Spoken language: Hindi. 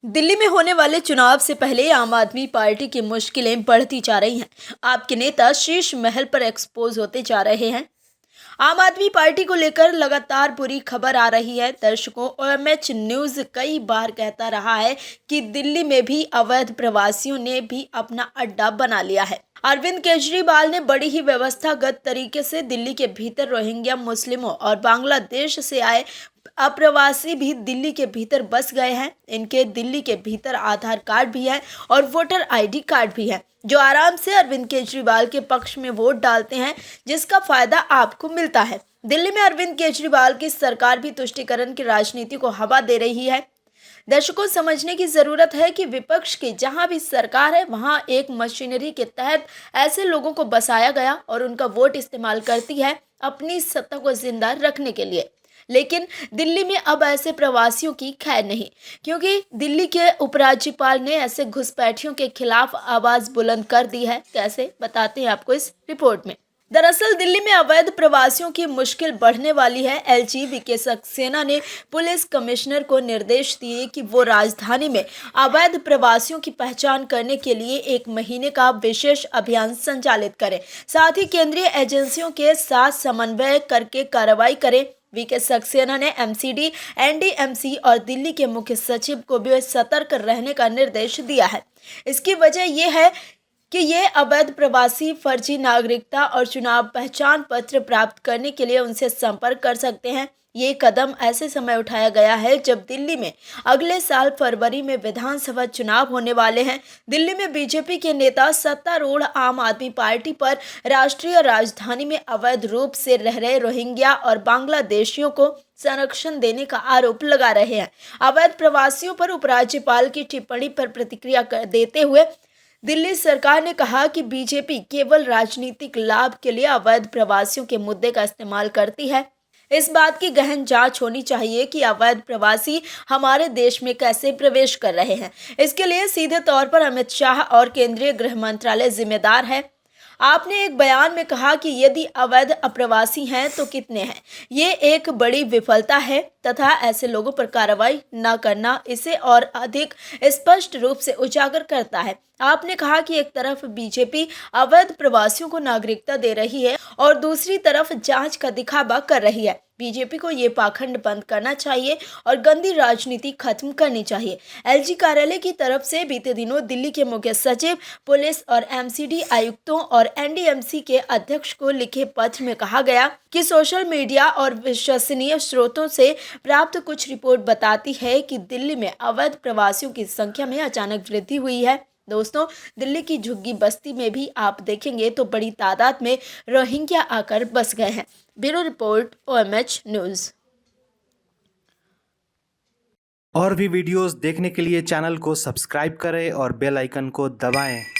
दिल्ली में होने वाले चुनाव से पहले आम आदमी पार्टी की मुश्किलें बढ़ती जा रही हैं। आपके नेता शीश महल पर एक्सपोज होते जा रहे हैं। आम आदमी पार्टी को लेकर लगातार बुरी खबर आ रही है। दर्शकों, ओएमएच न्यूज कई बार कहता रहा है कि दिल्ली में भी अवैध प्रवासियों ने भी अपना अड्डा बना लिया है। अरविंद केजरीवाल ने बड़ी ही व्यवस्थागत तरीके से दिल्ली के भीतर रोहिंग्या मुस्लिमों और बांग्लादेश से आए अप्रवासी भी दिल्ली के भीतर बस गए हैं। इनके दिल्ली के भीतर आधार कार्ड भी है और वोटर आईडी कार्ड भी है, जो आराम से अरविंद केजरीवाल के पक्ष में वोट डालते हैं, जिसका फायदा आपको मिलता है। दिल्ली में अरविंद केजरीवाल की सरकार भी तुष्टीकरण की राजनीति को हवा दे रही है। दर्शकों, समझने की जरूरत है कि विपक्ष की जहां भी सरकार है, वहां एक मशीनरी के तहत ऐसे लोगों को बसाया गया और उनका वोट इस्तेमाल करती है अपनी सत्ता को जिंदा रखने के लिए। लेकिन दिल्ली में अब ऐसे प्रवासियों की खैर नहीं, क्योंकि दिल्ली के उपराज्यपाल ने ऐसे घुसपैठियों के खिलाफ आवाज बुलंद कर दी है। कैसे, बताते हैं आपको इस रिपोर्ट में। दरअसल दिल्ली में अवैध प्रवासियों की मुश्किल बढ़ने वाली है। एलजी वीके सक्सेना ने पुलिस कमिश्नर को निर्देश दिए कि वो राजधानी में अवैध प्रवासियों की पहचान करने के लिए 1 महीने का विशेष अभियान संचालित करें, साथ ही केंद्रीय एजेंसियों के साथ समन्वय करके कार्रवाई करें। वीके सक्सेना ने एमसीडी, एनडीएमसी और दिल्ली के मुख्य सचिव को भी सतर्क रहने का निर्देश दिया है। इसकी वजह यह है कि ये अवैध प्रवासी फर्जी नागरिकता और चुनाव पहचान पत्र प्राप्त करने के लिए उनसे संपर्क कर सकते हैं। ये कदम ऐसे समय उठाया गया है जब दिल्ली में अगले साल फरवरी में विधानसभा चुनाव होने वाले हैं। दिल्ली में बीजेपी के नेता सत्तारूढ़ आम आदमी पार्टी पर राष्ट्रीय राजधानी में अवैध रूप से रह रहे रोहिंग्या और बांग्लादेशियों को संरक्षण देने का आरोप लगा रहे हैं। अवैध प्रवासियों पर उपराज्यपाल की टिप्पणी पर प्रतिक्रिया देते हुए दिल्ली सरकार ने कहा कि बीजेपी केवल राजनीतिक लाभ के लिए अवैध प्रवासियों के मुद्दे का इस्तेमाल करती है। इस बात की गहन जांच होनी चाहिए कि अवैध प्रवासी हमारे देश में कैसे प्रवेश कर रहे हैं। इसके लिए सीधे तौर पर अमित शाह और केंद्रीय गृह मंत्रालय जिम्मेदार है। आपने एक बयान में कहा कि यदि अवैध अप्रवासी हैं तो कितने हैं। ये एक बड़ी विफलता है तथा ऐसे लोगों पर कार्रवाई न करना इसे और अधिक स्पष्ट रूप से उजागर करता है। आपने कहा कि एक तरफ बीजेपी अवैध प्रवासियों को नागरिकता दे रही है और दूसरी तरफ जांच का दिखावा कर रही है। बीजेपी को ये पाखंड बंद करना चाहिए और गंदी राजनीति खत्म करनी चाहिए। एलजी कार्यालय की तरफ से बीते दिनों दिल्ली के मुख्य सचिव, पुलिस और एमसीडी आयुक्तों और एनडीएमसी के अध्यक्ष को लिखे पत्र में कहा गया कि सोशल मीडिया और विश्वसनीय स्रोतों से प्राप्त कुछ रिपोर्ट बताती है कि दिल्ली में अवैध प्रवासियों की संख्या में अचानक वृद्धि हुई है। दोस्तों, दिल्ली की झुग्गी बस्ती में भी आप देखेंगे तो बड़ी तादाद में रोहिंग्या आकर बस गए हैं। Bureau report, OMH news. और भी वीडियोस देखने के लिए चैनल को सब्सक्राइब करें और बेल आइकन को दबाएं।